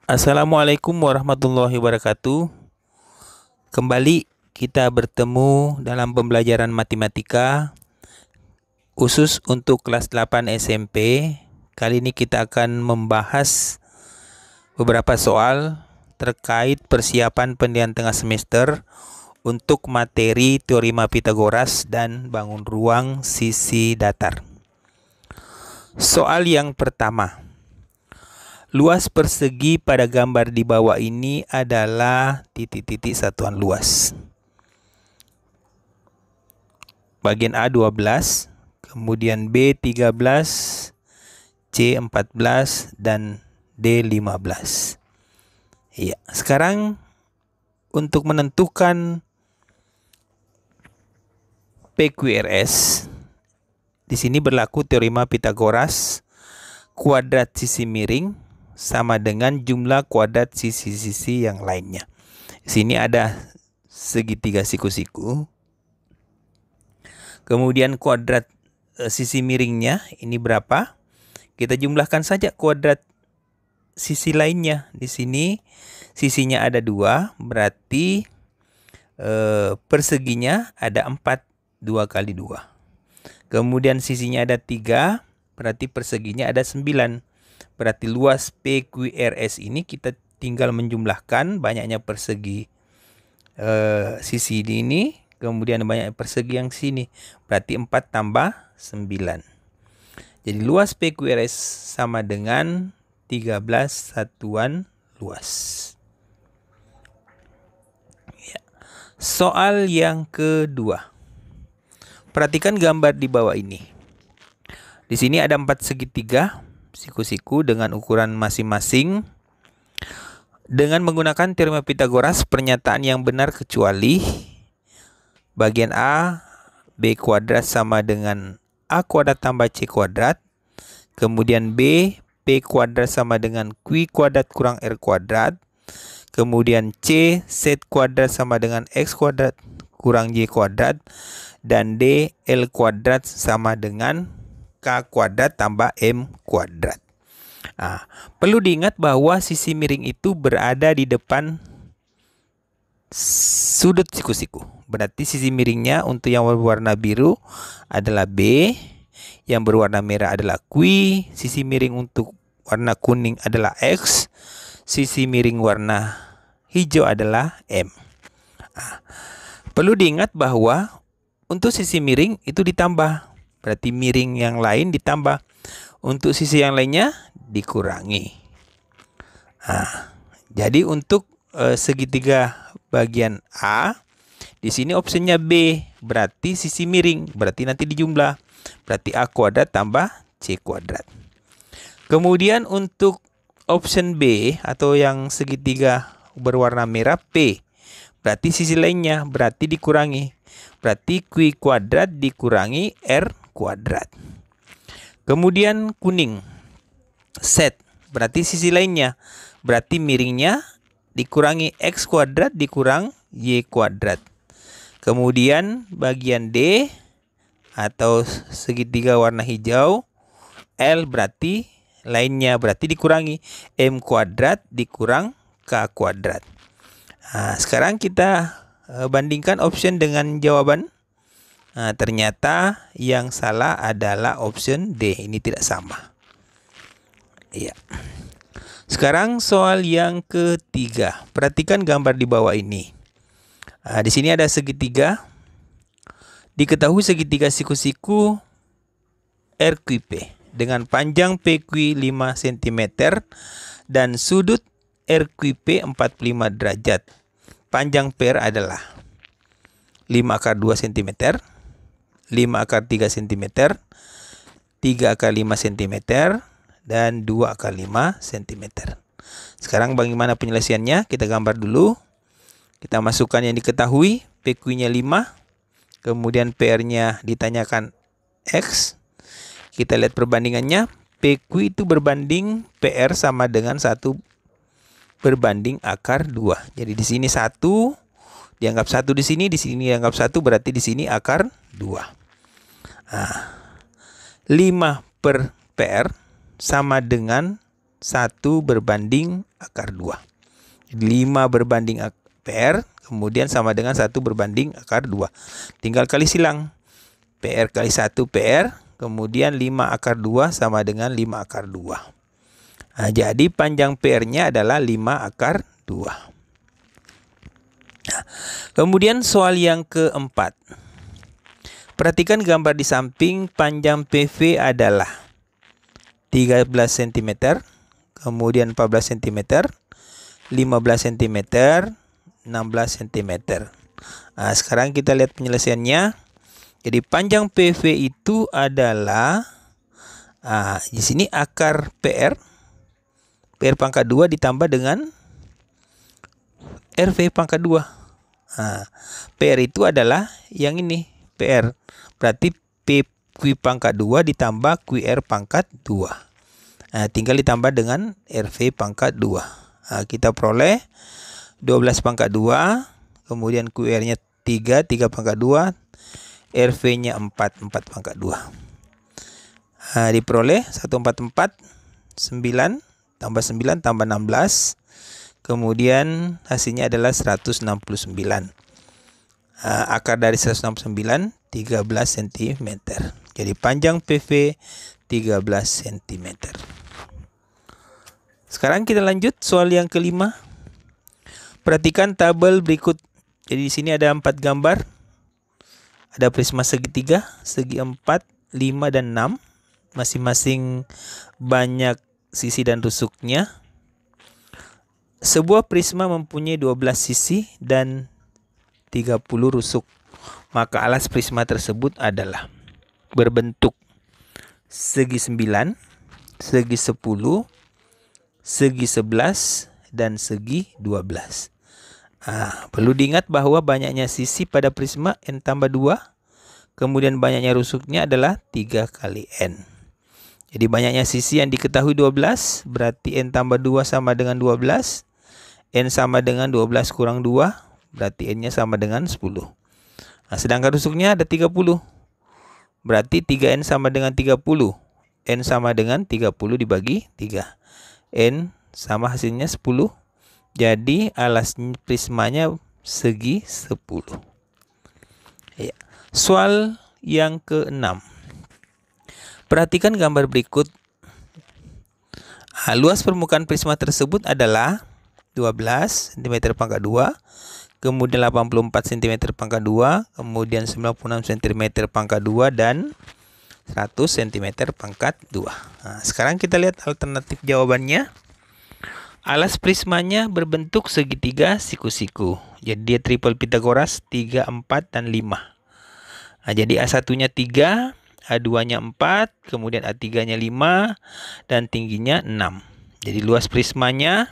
Assalamualaikum warahmatullahi wabarakatuh. Kembali kita bertemu dalam pembelajaran matematika khusus untuk kelas 8 SMP. Kali ini kita akan membahas beberapa soal terkait persiapan penilaian tengah semester untuk materi teorema Pitagoras dan bangun ruang sisi datar. Soal yang pertama. Luas persegi pada gambar di bawah ini adalah titik-titik satuan luas. Bagian A 12, kemudian B 13, C 14, dan D 15. Ya, sekarang untuk menentukan PQRS, di sini berlaku teorema Pitagoras, kuadrat sisi miring sama dengan jumlah kuadrat sisi-sisi yang lainnya. Di sini ada segitiga siku-siku. Kemudian kuadrat sisi miringnya ini berapa? Kita jumlahkan saja kuadrat sisi lainnya. Di sini sisinya ada 2, berarti perseginya ada 4, 2 kali 2. Kemudian sisinya ada 3, berarti perseginya ada 9. Berarti luas PQRS ini kita tinggal menjumlahkan banyaknya persegi sisi ini, kemudian banyak persegi yang sini. Berarti 4 tambah 9. Jadi luas PQRS sama dengan 13 satuan luas. Ya. Soal yang kedua. Perhatikan gambar di bawah ini. Di sini ada 4 segitiga siku-siku dengan ukuran masing-masing. Dengan menggunakan teorema Pitagoras, pernyataan yang benar kecuali bagian A, B kuadrat sama dengan A kuadrat tambah C kuadrat. Kemudian B, P kuadrat sama dengan Q kuadrat kurang R kuadrat. Kemudian C, Z kuadrat sama dengan X kuadrat kurang Y kuadrat. Dan D, L kuadrat sama dengan K kuadrat tambah M kuadrat. Perlu diingat bahwa sisi miring itu berada di depan sudut siku-siku. Berarti sisi miringnya untuk yang berwarna biru adalah B, yang berwarna merah adalah Q, sisi miring untuk warna kuning adalah X, sisi miring warna hijau adalah M. Perlu diingat bahwa untuk sisi miring itu ditambah. Berarti miring yang lain ditambah. Untuk sisi yang lainnya dikurangi. Jadi untuk segitiga bagian A, di sini opsinya B. Berarti sisi miring. Berarti nanti dijumlah. Berarti A kuadrat tambah C kuadrat. Kemudian untuk option B atau yang segitiga berwarna merah P. Berarti sisi lainnya. Berarti dikurangi. Berarti Q kuadrat dikurangi R kuadrat. Kemudian kuning, Z, berarti sisi lainnya. Berarti miringnya dikurangi X kuadrat dikurang Y kuadrat. Kemudian bagian D atau segitiga warna hijau, L berarti lainnya, berarti dikurangi M kuadrat dikurang K kuadrat. Sekarang kita bandingkan option dengan jawaban. Ternyata yang salah adalah option D. Ini tidak sama. Iya. Sekarang soal yang ketiga. Perhatikan gambar di bawah ini. Di sini ada segitiga. Diketahui segitiga siku-siku RQP dengan panjang PQ 5 cm dan sudut RQP 45 derajat. Panjang PR adalah 5 akar 2 cm, 5 akar 3 cm, 3 akar 5 cm, dan 2 akar 5 cm. Sekarang bagaimana penyelesaiannya? Kita gambar dulu. Kita masukkan yang diketahui, PQ-nya 5, kemudian PR-nya ditanyakan X. Kita lihat perbandingannya, PQ itu berbanding PR sama dengan 1 berbanding akar 2. Jadi di sini 1 dianggap 1 di sini dianggap 1, berarti di sini akar 2. 5 per PR sama dengan 1 berbanding akar 2. 5 berbanding PR, kemudian sama dengan 1 berbanding akar 2. Tinggal kali silang. PR kali 1 PR, kemudian 5 akar 2 sama dengan 5 akar 2. Nah, jadi panjang PR-nya adalah 5 akar 2. Nah, kemudian soal yang keempat. Perhatikan gambar di samping. Panjang PV adalah 13 cm, kemudian 14 cm, 15 cm, 16 cm. Nah, sekarang kita lihat penyelesaiannya. Jadi panjang PV itu adalah di sini akar PR pangkat 2 ditambah dengan RV pangkat 2. PR itu adalah yang ini, PR. Berarti PQ pangkat 2 ditambah QR pangkat 2. Tinggal ditambah dengan RV pangkat 2. Kita peroleh 12 pangkat 2, kemudian QR-nya 3 pangkat 2, RV-nya 4 pangkat 2. Diperoleh 144, 9 tambah 9 tambah 16. Kemudian hasilnya adalah 169. Akar dari 169 13 cm. Jadi panjang PV 13 cm. Sekarang kita lanjut soal yang kelima. Perhatikan tabel berikut. Jadi di sini ada 4 gambar. Ada prisma segitiga, segi 4, 5 dan 6. Masing-masing banyak sisi dan rusuknya. Sebuah prisma mempunyai 12 sisi dan 30 rusuk. Maka alas prisma tersebut adalah berbentuk segi 9, segi 10, segi 11, dan segi 12. Perlu diingat bahwa banyaknya sisi pada prisma N tambah 2. Kemudian banyaknya rusuknya adalah 3 kali N. Jadi banyaknya sisi yang diketahui 12, berarti N tambah 2 sama dengan 12. N sama dengan 12 kurang 2, berarti N-nya sama dengan 10. Sedangkan rusuknya ada 30. Berarti 3N sama dengan 30. N sama dengan 30 dibagi 3. N sama hasilnya 10. Jadi alas prismanya segi 10. Soal yang ke-6. Perhatikan gambar berikut. Luas permukaan prisma tersebut adalah 12 cm pangkat 2, kemudian 84 cm pangkat 2, kemudian 96 cm pangkat 2, dan 100 cm pangkat 2. Sekarang kita lihat alternatif jawabannya. Alas prismanya berbentuk segitiga siku-siku. Jadi dia triple Pythagoras 3, 4, dan 5. Jadi A1-nya 3, A2-nya 4, kemudian A3-nya 5, dan tingginya 6. Jadi luas prismanya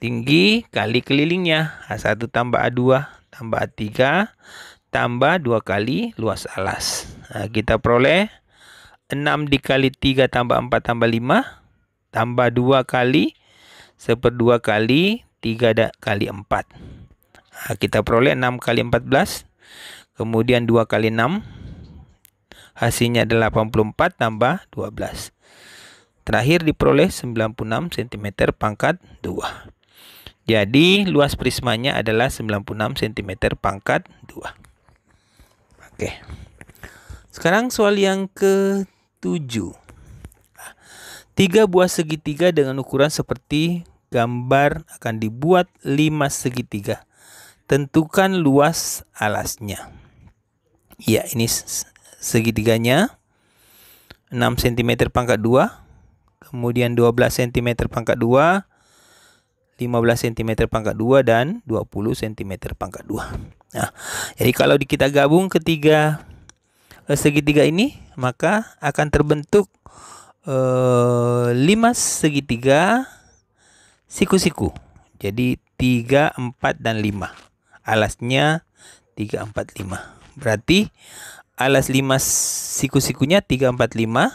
tinggi kali kelilingnya. A1 tambah A2 tambah A3 tambah 2 kali luas alas. Kita peroleh 6 dikali 3 tambah 4 tambah 5 tambah 2 kali 1/2 kali 3 kali 4. Kita peroleh 6 kali 14. Kemudian 2 kali 6. Hasilnya adalah 84 tambah 12. Terakhir diperoleh 96 cm pangkat 2. Jadi luas prismanya adalah 96 cm pangkat 2. Oke. Sekarang soal yang ke-7. 3 buah segitiga dengan ukuran seperti gambar akan dibuat 5 segitiga. Tentukan luas alasnya. Ya, ini segitiganya 6 cm pangkat 2, kemudian 12 cm pangkat 2, 15 cm pangkat 2, dan 20 cm pangkat 2. Jadi kalau kita gabung ketiga segitiga ini, maka akan terbentuk 5 segitiga siku-siku. Jadi 3, 4, dan 5. Alasnya 3, 4, 5. Berarti alas 5 siku-sikunya 3, 4, 5.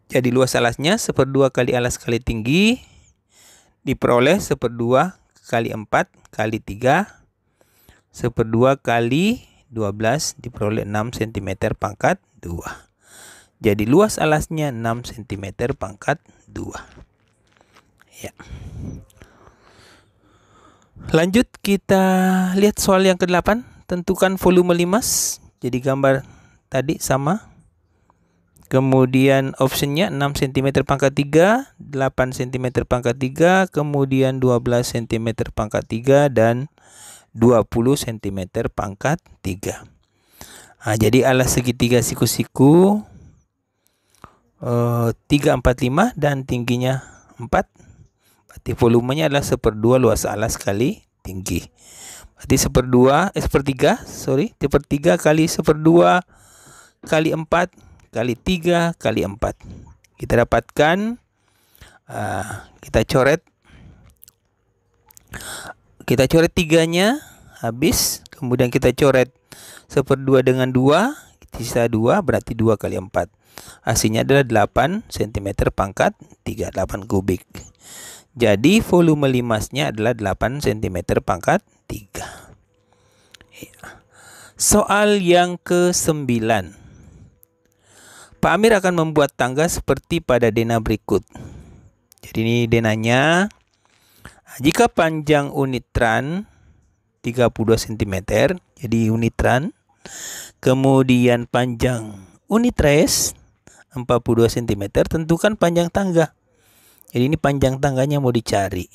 Jadi luas alasnya 1/2 kali alas kali tinggi diperoleh 1/2 kali 4 kali 3. 1/2 kali 12 diperoleh 6 cm pangkat 2. Jadi luas alasnya 6 cm pangkat 2. Ya. Lanjut kita lihat soal yang ke-8. Tentukan volume limas. Jadi gambar tadi sama. Kemudian optionnya 6 cm pangkat 3, 8 cm pangkat 3, kemudian 12 cm pangkat 3, dan 20 cm pangkat 3. Jadi alas segitiga siku-siku 3, 4, 5 dan tingginya 4. Berarti volumenya adalah 1/2 luas alas kali tinggi. Berarti 1/3 kali 1/2 kali 4 kali 3 kali 4. Kita dapatkan, kita coret 3-nya habis, kemudian kita coret 1/2 dengan 2, sisa 2, berarti 2 kali 4. Hasilnya adalah 8 cm pangkat 3, 8 kubik. Jadi volume limasnya adalah 8 cm pangkat 3. Soal yang ke-9. Pak Amir akan membuat tangga seperti pada dena berikut. Jadi ini denanya. Jika panjang unit ran 32 cm, jadi unit ran. Kemudian panjang unit res 42 cm, tentukan panjang tangga. Jadi ini panjang tangganya mau dicari.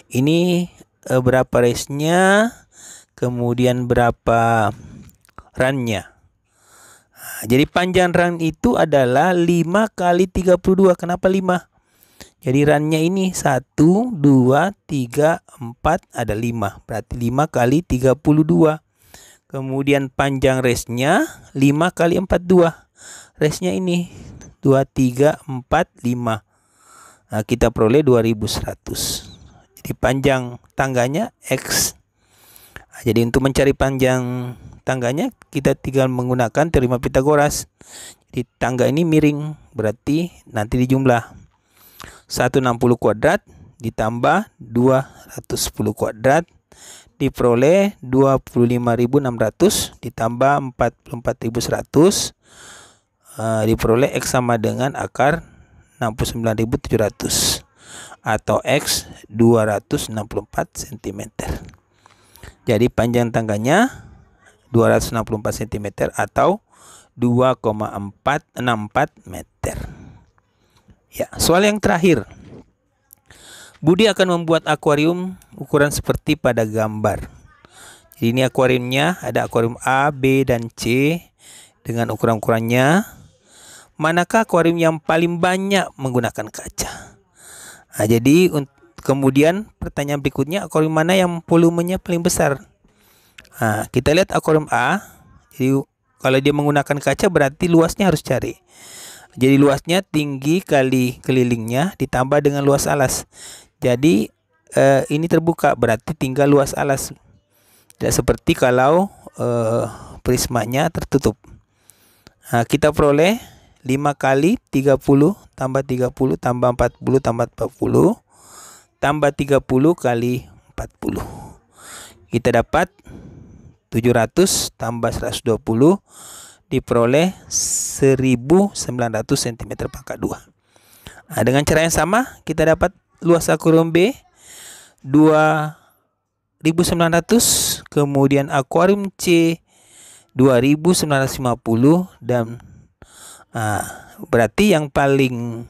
Ini berapa resnya, kemudian berapa rannya. Jadi panjang ran itu adalah 5 kali 32. Kenapa 5? Jadi rannya ini 1, 2, 3, 4, ada 5. Berarti 5 kali 32. Kemudian panjang resnya 5 kali 42. Resnya ini 2, 3, 4, 5. Kita peroleh 2100. Jadi panjang tangganya X. Jadi untuk mencari panjang tangganya kita tinggal menggunakan teorema Pitagoras. Jadi tangga ini miring, berarti nanti dijumlah 160 kuadrat ditambah 210 kuadrat diperoleh 25.600 ditambah 44.100 diperoleh X sama dengan akar 69.700 atau X 264 cm. Jadi panjang tangganya 264 cm atau 2,464 meter. Ya, soal yang terakhir. Budi akan membuat akuarium ukuran seperti pada gambar. Jadi ini akuariumnya, ada akuarium A, B, dan C dengan ukuran-ukurannya. Manakah akuarium yang paling banyak menggunakan kaca? Jadi kemudian pertanyaan berikutnya, akuarium mana yang volumenya paling besar? Kita lihat akuarium A. Jadi kalau dia menggunakan kaca berarti luasnya harus cari. Jadi luasnya tinggi kali kelilingnya ditambah dengan luas alas. Jadi ini terbuka berarti tinggal luas alas. Tidak seperti kalau prismanya tertutup. Kita peroleh 5 kali 30 tambah 30 tambah 40 tambah 40 tambah 30 kali 40. Kita dapat 700 tambah 120 diperoleh 1900 cm pangkat 2. Dengan cara yang sama kita dapat luas akuarium B 2900, kemudian akuarium C 2950 dan berarti yang paling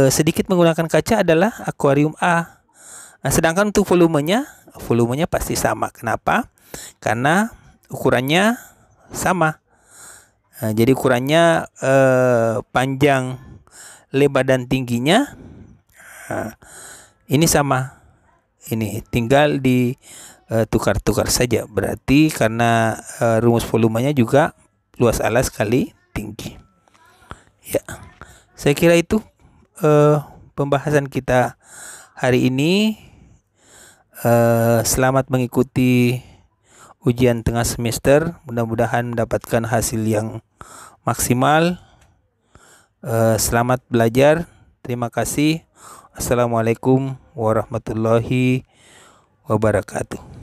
sedikit menggunakan kaca adalah akuarium A. Sedangkan untuk volumenya pasti sama. Kenapa? Karena ukurannya sama. Jadi ukurannya panjang, lebar, dan tingginya ini sama. Ini tinggal ditukar-tukar saja. Berarti karena rumus volumenya juga luas alas kali tinggi. Ya, saya kira itu pembahasan kita hari ini. Selamat mengikuti ujian tengah semester. Mudah-mudahan mendapatkan hasil yang maksimal. Selamat belajar. Terima kasih. Assalamualaikum warahmatullahi wabarakatuh.